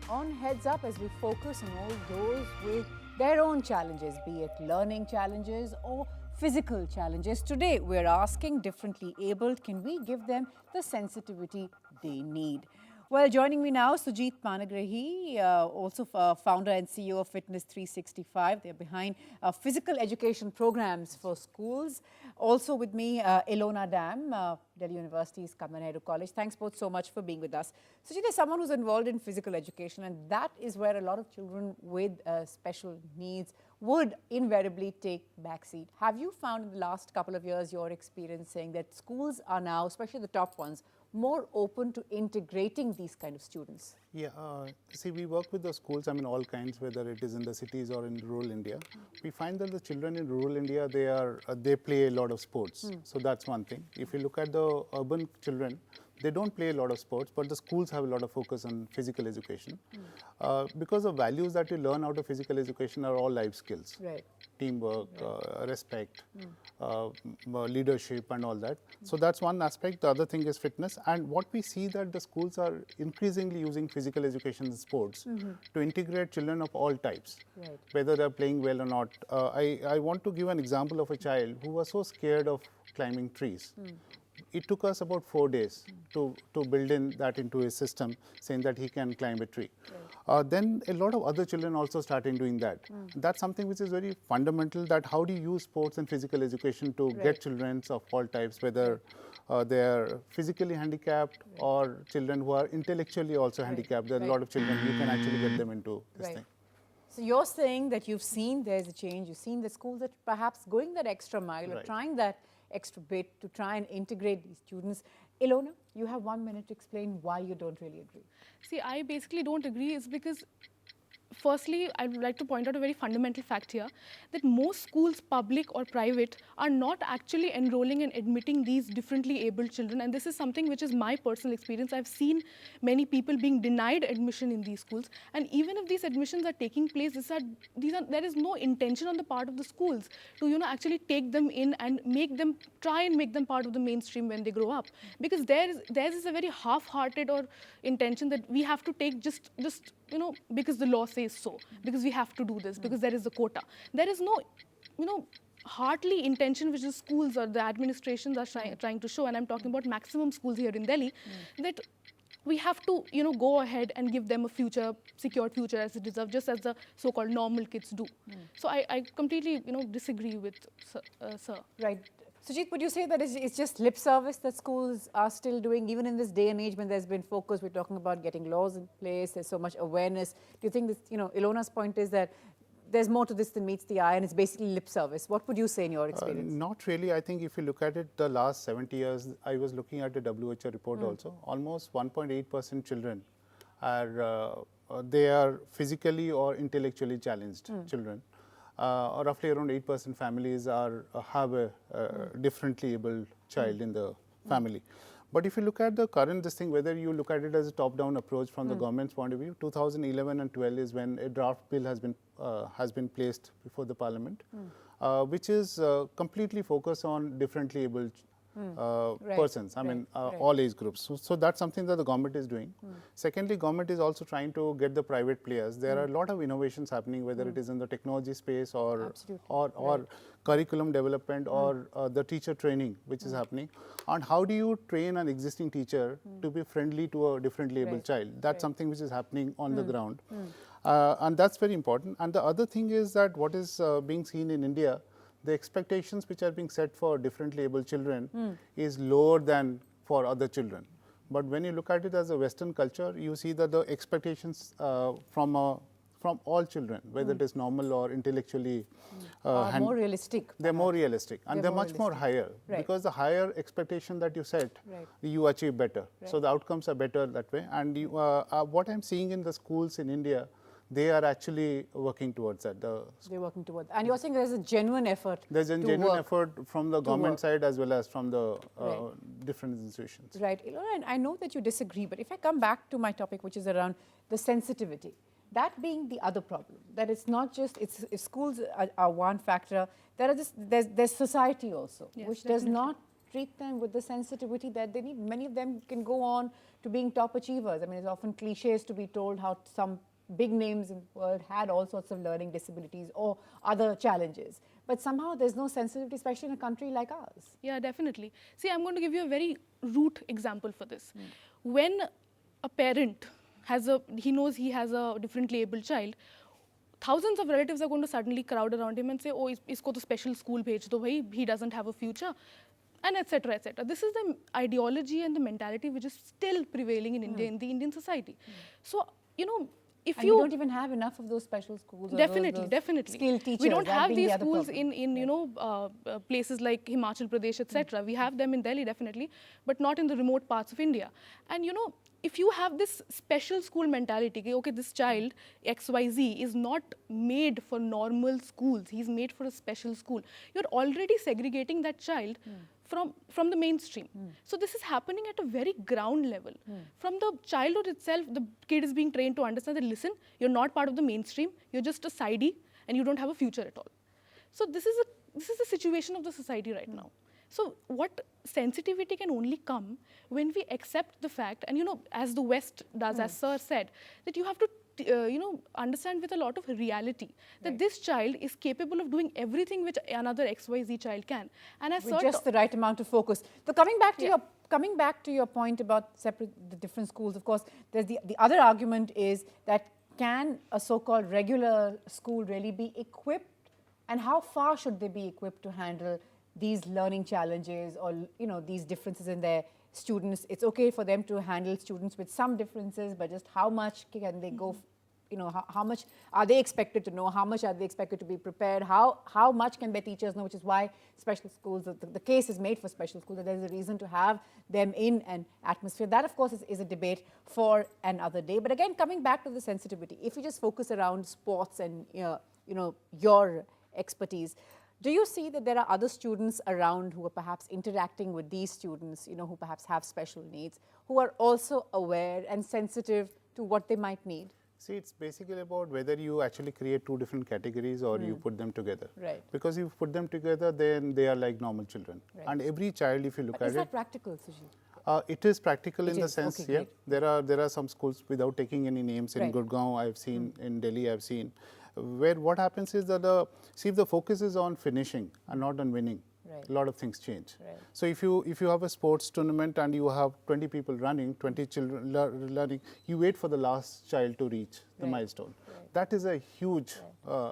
on Heads Up as we focus on all those with their own challenges, be it learning challenges or physical challenges. Today, we're asking differently abled, can we give them the sensitivity they need? Well, joining me now, Sujit Panagrahi, also founder and CEO of Fitness 365. They're behind physical education programs for schools. Also with me, Ilona Dam, Delhi University's Kamla Nehru College. Thanks both so much for being with us. Sujit is someone who's involved in physical education, and that is where a lot of children with special needs would invariably take backseat. Have you found in the last couple of years your experience saying that schools are now, especially the top ones, more open to integrating these kind of students? Yeah, see, we work with the schools, all kinds, whether it is in the cities or in rural India. We find that the children in rural India, they play a lot of sports. So that's one thing. If you look at the urban children, they don't play a lot of sports, but the schools have a lot of focus on physical education. Because the values that you learn out of physical education are all life skills. Right. Teamwork, respect, leadership and all that. So that's one aspect. The other thing is fitness. And what we see that the schools are increasingly using physical education and sports to integrate children of all types, whether they're playing well or not. I want to give an example of a child who was so scared of climbing trees. It took us about 4 days to build in that into his system, saying that he can climb a tree. Then a lot of other children also started doing that. That's something which is very fundamental, that how do you use sports and physical education to get children of all types, whether they are physically handicapped or children who are intellectually also handicapped. There are a lot of children, you can actually get them into this thing. So you're saying that you've seen there's a change, you've seen the schools that perhaps going that extra mile or trying that extra bit to try and integrate these students. Ilona, you have 1 minute to explain why you don't really agree. See, I basically don't agree. It's because, firstly, I would like to point out a very fundamental fact here, that most schools, public or private, are not actually enrolling and admitting these differently abled children. And this is something which is my personal experience. I've seen many people being denied admission in these schools. And even if these admissions are taking place, there is no intention on the part of the schools to, actually take them in and try and make them part of the mainstream when they grow up. Because there is a very half-hearted or intention that we have to take just because the law says so, because we have to do this, because there is a quota. There is no, heartly intention which the schools or the administrations are trying to show, and I'm talking about maximum schools here in Delhi, that we have to, go ahead and give them a secure future as they deserve, just as the so-called normal kids do. So I completely, disagree with sir. Right. Sujit, would you say that it's just lip service that schools are still doing, even in this day and age when there's been focus, we're talking about getting laws in place, there's so much awareness. Do you think this, Ilona's point is that there's more to this than meets the eye and it's basically lip service? What would you say in your experience? Not really. I think if you look at it, the last 70 years, I was looking at the WHO report also, almost 1.8% children they are physically or intellectually challenged children. Roughly around 8% families have a differently abled child in the family. But if you look at the current whether you look at it as a top-down approach from the government's point of view, 2011 and 12 is when a draft bill has been placed before the parliament, which is completely focused on differently abled persons, all age groups. So that's something that the government is doing. Secondly, government is also trying to get the private players. There are a lot of innovations happening, whether it is in the technology space or curriculum development or the teacher training, which is happening. And how do you train an existing teacher to be friendly to a differently abled child? That's something which is happening on the ground. And that's very important. And the other thing is that what is being seen in India, the expectations which are being set for differently able children is lower than for other children. But when you look at it as a Western culture, you see that the expectations from all children, whether it is normal or intellectually more realistic. They're more realistic and they're much more higher, because the higher expectation that you set, you achieve better. So the outcomes are better that way. And what I'm seeing in the schools in India, they are actually working towards that. They're working towards, and you're saying there's a genuine effort. There's a genuine effort from the government side as well as from the different institutions. Right. And I know that you disagree, but if I come back to my topic, which is around the sensitivity, that being the other problem, that it's not just, if schools are one factor, there's society also, which does not treat them with the sensitivity that they need. Many of them can go on to being top achievers. I mean, it's often cliches to be told how some big names in the world had all sorts of learning disabilities or other challenges. But somehow there's no sensitivity, especially in a country like ours. Yeah, definitely. See, I'm going to give you a very root example for this. When a parent he knows he has a differently abled child, thousands of relatives are going to suddenly crowd around him and say, oh, isko to special school bhej do bhai, he doesn't have a future, and etc. etc. This is the ideology and the mentality which is still prevailing in India, in the Indian society. So, you know, if and you we don't even have enough of those special schools. Or definitely, those definitely. skilled teachers. We don't that have being these the other schools problem. in you know places like Himachal Pradesh, etc. We have them in Delhi definitely, but not in the remote parts of India. And you know, if you have this special school mentality, okay, this child XYZ is not made for normal schools. He's made for a special school. You're already segregating that child from the mainstream. So this is happening at a very ground level. From the childhood itself, the kid is being trained to understand that, listen, you're not part of the mainstream, you're just a sidey and you don't have a future at all. So this is the situation of the society right now. So what sensitivity can only come when we accept the fact, and you know, as the West does, as Sir said, that you have to you know, understand with a lot of reality that this child is capable of doing everything which another XYZ child can. And as with just the right amount of focus. So coming back to your point about the different schools, of course, there's the other argument is that can a so-called regular school really be equipped, and how far should they be equipped to handle these learning challenges or, you know, these differences in their students? It's okay for them to handle students with some differences, but just how much can they go, you know, how much are they expected to know? How much are they expected to be prepared? How much can their teachers know? Which is why special schools, the case is made for special schools, that there's a reason to have them in an atmosphere. That, of course, is a debate for another day. But again, coming back to the sensitivity, if you just focus around sports and, you know, your expertise, do you see that there are other students around who are perhaps interacting with these students, you know, who perhaps have special needs, who are also aware and sensitive to what they might need? See, it's basically about whether you actually create two different categories or you put them together. Right. Because if you put them together, then they are like normal children. Right. And every child, if you look But at is it, that practical, Sujit? it is practical It in the is, sense, okay, yeah. There are some schools, without taking any names, in Right. Gurgaon I've seen, in Delhi I've seen, where what happens is that if the focus is on finishing and not on winning, Right. a lot of things change. Right. So if you have a sports tournament and you have 20 people running, 20 children learning, you wait for the last child to reach the Right. milestone. That is a huge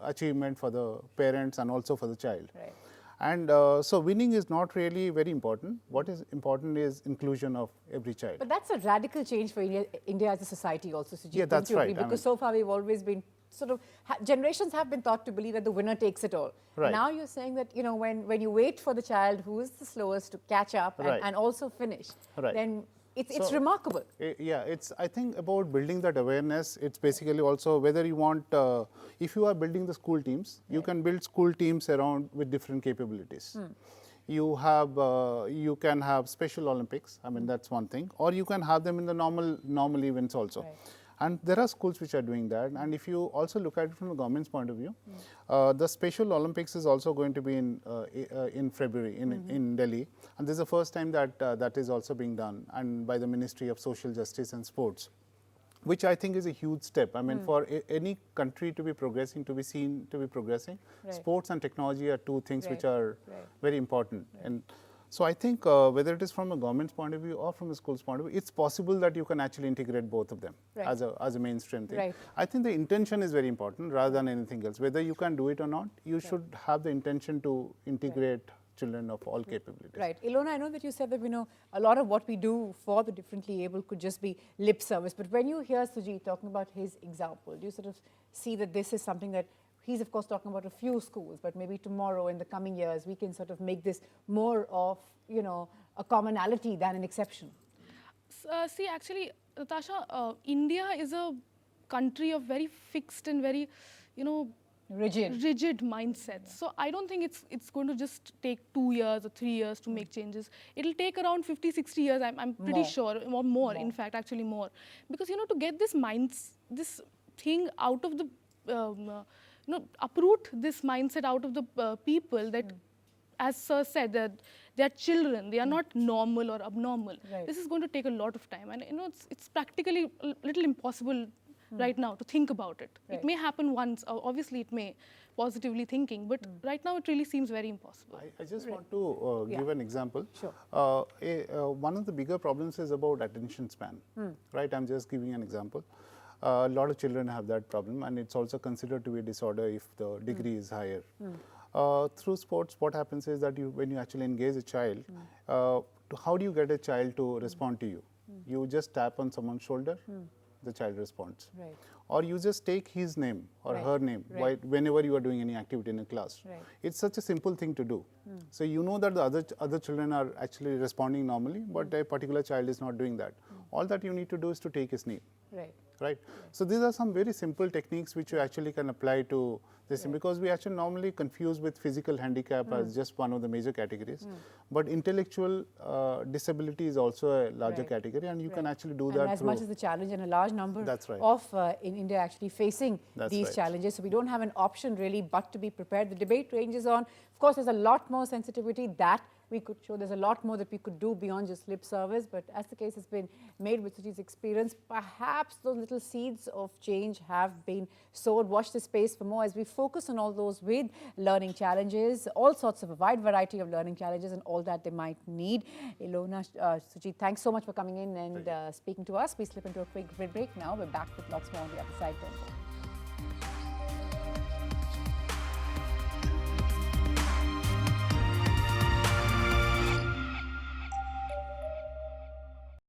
achievement for the parents and also for the child. Right. And so winning is not really very important. What is important is inclusion of every child. But that's a radical change for India as a society also, Sujit. Yeah, that's don't you agree? right. I Because mean, so far we've always been sort of, generations have been taught to believe that the winner takes it all. Right. Now you're saying that, you know, when you wait for the child who is the slowest to catch up Right. and also finish, Right. then it's So, remarkable. Yeah, it's, I think, about building that awareness. It's basically also whether you want, if you are building the school teams, you can build school teams around with different capabilities. You can have special Olympics. I mean, that's one thing. Or you can have them in the normal events also. Right. And there are schools which are doing that. And if you also look at it from the government's point of view, the Special Olympics is also going to be in February in Delhi. And this is the first time that that is also being done, and by the Ministry of Social Justice and Sports, which I think is a huge step. I mean, for any country to be progressing, to be seen to be progressing, Right. sports and technology are two things which Right. are Right. very important. And so I think whether it is from a government's point of view or from a school's point of view, it's possible that you can actually integrate both of them Right. as a mainstream thing. Right. I think the intention is very important rather than anything else. Whether you can do it or not, you should have the intention to integrate children of all capabilities. Right. Ilona, I know that you said that, you know, a lot of what we do for the differently able could just be lip service. But when you hear Sujit talking about his example, do you sort of see that this is something that he's, of course, talking about a few schools, but maybe tomorrow, in the coming years, we can sort of make this more of, you know, a commonality than an exception? See, actually, Natasha, India is a country of very fixed and very, you know, rigid mindsets. So I don't think it's going to just take 2 years or 3 years to make changes. It'll take around 50, 60 years, I'm pretty sure, or more, in fact, actually more. Because, you know, to get this thing out of the, you know, uproot this mindset out of the people that as Sir said, that they are children, they are not normal or abnormal. Right. This is going to take a lot of time, and it's practically a little impossible right now to think about it. Right. It may happen once, obviously it may, positively thinking, but right now it really seems very impossible. I just want to give an example. Sure. One of the bigger problems is about attention span, right? I'm just giving an example. A lot of children have that problem, and it's also considered to be a disorder if the degree is higher. Through sports, what happens is that when you actually engage a child, how do you get a child to respond to you? You just tap on someone's shoulder, the child responds. Right. Or you just take his name or Right. her name Right. whenever you are doing any activity in a class. Right. It's such a simple thing to do. So you know that the other children are actually responding normally, but a particular child is not doing that. All that you need to do is to take his name. Right. Right. So these are some very simple techniques which you actually can apply to this thing, because we actually normally confuse with physical handicap as just one of the major categories. But intellectual disability is also a larger Right. category, and you can Right. actually do And that as through. much as the challenge, and a large number That's right. of in India actually facing That's these right. challenges. So we don't have an option really but to be prepared. The debate ranges on. Of course, there's a lot more sensitivity that we could show. There's a lot more that we could do beyond just lip service. But as the case has been made with Suchi's experience, perhaps those little seeds of change have been sowed. Watch this space for more as we focus on all those with learning challenges, all sorts of a wide variety of learning challenges and all that they might need. Ilona, Suchi, thanks so much for coming in and speaking to us. We slip into a quick break now. We're back with lots more on the other side. Don't go.